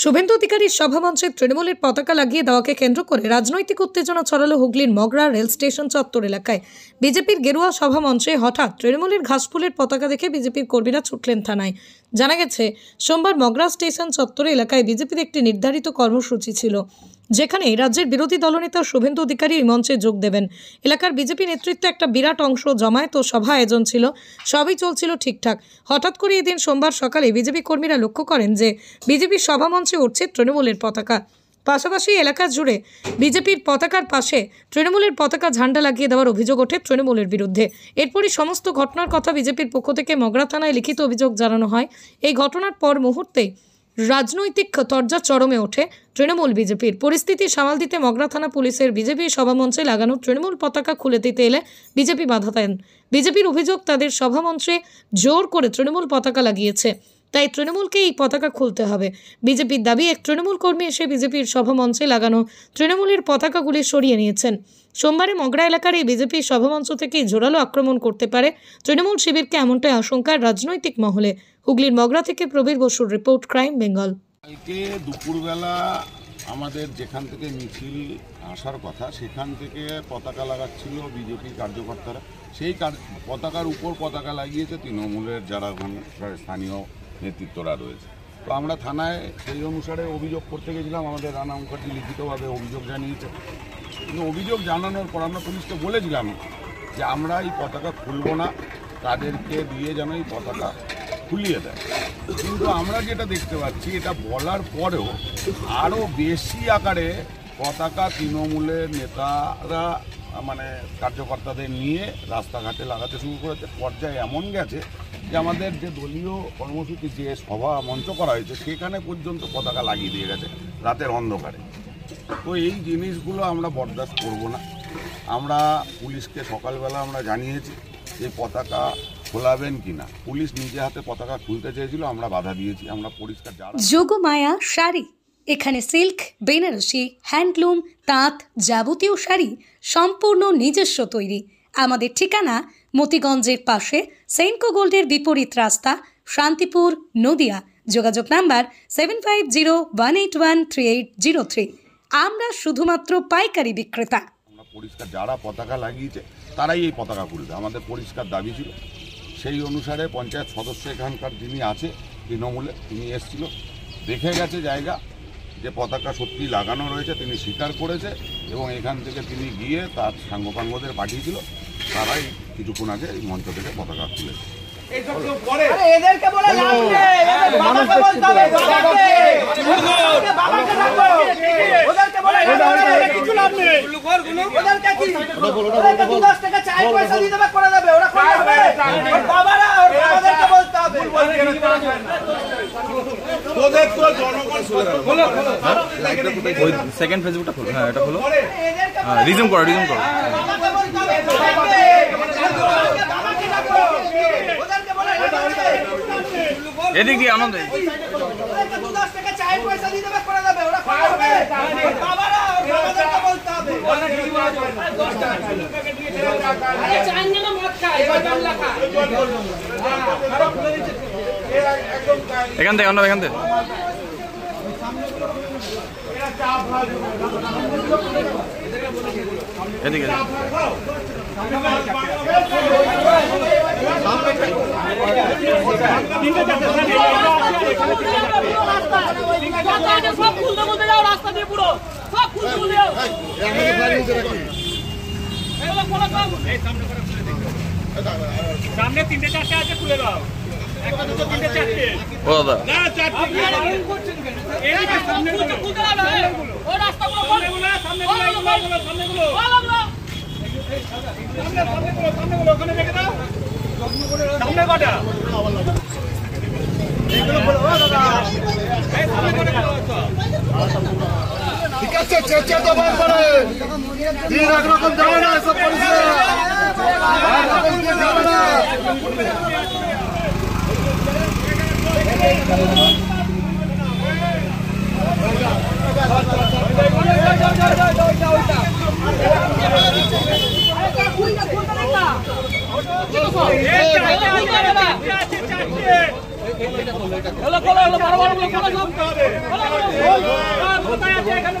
শুভেন্দু অধিকারীর সভামঞ্চে তৃণমূলের পতাকা লাগিয়ে দেওয়াকে কেন্দ্র করে রাজনৈতিক উত্তেজনা ছড়ালো হুগলির মগরা রেল স্টেশন চত্বর এলাকায়। বিজেপির গেরুয়া সভামঞ্চে হঠাৎ তৃণমূলের ঘাসফুলের পতাকা দেখে বিজেপির কর্মীরা ছুটলেন থানায়। জানা গেছে, সোমবার মগরা স্টেশন চত্বর এলাকায় বিজেপির একটি নির্ধারিত কর্মসূচি ছিল, যেখানে রাজ্যের বিরোধী দলনেতা শুভেন্দু অধিকারী এই মঞ্চে যোগ দেবেন। এলাকার বিজেপি নেতৃত্বে একটা বিরাট অংশ জমায়েত ও সভা আয়োজন ছিল, সবই চলছিল ঠিকঠাক। হঠাৎ করে এদিন সোমবার সকালে বিজেপি কর্মীরা লক্ষ্য করেন যে বিজেপির সভামঞ্চে উঠছে তৃণমূলের পতাকা। পাশাপাশি এলাকা জুড়ে বিজেপির পতাকার পাশে তৃণমূলের পতাকা ঝান্ডা লাগিয়ে দেওয়ার অভিযোগ ওঠে তৃণমূলের বিরুদ্ধে। এরপরই সমস্ত ঘটনার কথা বিজেপির পক্ষ থেকে মগরা থানায় লিখিত অভিযোগ জানানো হয়। এই ঘটনার পর মুহূর্তেই রাজনৈতিক তরজা চরমে ওঠে তৃণমূল বিজেপির। পরিস্থিতি সামাল দিতে মগরা থানা পুলিশের বিজেপি সভামঞ্চে লাগানো তৃণমূল পতাকা খুলে দিতে এলে বিজেপি বাধা দেন। বিজেপির অভিযোগ, তাদের সভামঞ্চে জোর করে তৃণমূল পতাকা লাগিয়েছে, তাই তৃণমূলকে এই পতাকা খুলতে হবে। বিজেপির দাবি, এক তৃণমূল কর্মী এসে বিজেপির সভামঞ্চে লাগানো তৃণমূলের পতাকাগুলি সরিয়ে নিয়েছেন। সোমবারে মগরা এলাকার এই বিজেপির সভামঞ্চ থেকে জোরালো আক্রমণ করতে পারে তৃণমূল শিবিরকে, এমনটাই আশঙ্কা রাজনৈতিক মহলে। হুগলির মগরা থেকে প্রবীর বসুর রিপোর্ট, ক্রাইম বেঙ্গল। কালকে দুপুরবেলা আমাদের যেখান থেকে মিছিল আসার কথা সেখান থেকে পতাকা লাগাচ্ছিল বিজেপির কার্যকর্তারা। সেই পতাকার উপর পতাকা লাগিয়েছে তৃণমূলের যারা ওখানকার স্থানীয় নেতৃত্বরা রয়েছে। তো আমরা থানায় সেই অনুসারে অভিযোগ করতে গেছিলাম। আমাদের রানা মুখার্জি লিখিতভাবে অভিযোগ জানিয়েছে, কিন্তু অভিযোগ জানানোর পর আমরা পুলিশকে বলেছিলাম যে আমরা এই পতাকা খুলব না, তাদেরকে দিয়ে যেন এই পতাকা খুলিয়ে দেয়। কিন্তু আমরা যেটা দেখতে পাচ্ছি, এটা বলার পরেও আরও বেশি আকারে পতাকা তৃণমূলের নেতারা মানে কার্যকর্তাদের নিয়ে রাস্তাঘাটে লাগাতে শুরু করেছে। পর্যায়ে এমন গেছে যে আমাদের যে দলীয় কর্মসূচি, যে সভা মঞ্চ করা হয়েছে, সেখানে পর্যন্ত পতাকা লাগিয়ে দিয়ে গেছে রাতের অন্ধকারে। তো এই জিনিসগুলো আমরা বরদাস্ত করব না। আমরা পুলিশকে সকালবেলা আমরা জানিয়েছি যে পতাকা খোলাবেন কিনা। পুলিশ নিজে হাতে পতাকা খুলতে চেয়েছিল, আমরা বাধা দিয়েছি। আমরা পরিষ্কার যোগমায়া শাড়ি, এখানে সিল্ক, বেনারসি, হ্যান্ডলুম, তাঁত, যাবতীয় শাড়ি সম্পূর্ণ নিজস্ব তৈরি। আমাদের ঠিকানা মতিগঞ্জের পাশে সেনকো গোল্ডের বিপরীত রাস্তা, শান্তিপুর, নদিয়া। যোগাযোগ নাম্বার 7501813803। আমরা শুধুমাত্র পাইকারি বিক্রেতা। আমরা পরিষ্কার, যারা পতাকা লাগিয়েছে তারাই এই পতাকা খুলবে, আমাদের পরিষ্কার দাবি ছিল। সেই অনুসারে পঞ্চায়েত সদস্য এখানকার যিনি আছে তৃণমূলে, তিনি এসেছিল, দেখে গেছে জায়গা যে পতাকা সত্যি লাগানো রয়েছে, তিনি স্বীকার করেছে এবং এখান থেকে তিনি গিয়ে তার সাঙ্গপাঙ্গদের পাঠিয়েছিল। তারাই কিছুক্ষণ আগে এই মঞ্চ থেকে পতাকা খুলেছে। সেকেন্ড ফেসবুকটা খোলো, হ্যাঁ এটা খোলো, রিজুম করো, রিজুম করো। এদিক দিয়ে আনন্দ এখান থেকে, এখান থেকে এদিকে সামনে 3-4টে আছে, খুলে দাও। একটা দুটো 3-4টে। ও দাদা না 4টে এই সামনে খুলতে হবে। ও রাস্তা পুরো সামনে গুলো, সামনে গুলো, সামনে গুলো, সামনে গুলো ওখানে রেখে দাও। সামনে কটা? এগুলো বলো দাদা। এই সামনে কটা দাও। ঠিক আছে, চেষ্টা তো বার করে দিন একরকম যাবে না, সব পরিষ্কার একরকম দিয়ে যাবে না। খোলো খোলো, বড় বড় খোলো, সব এখানে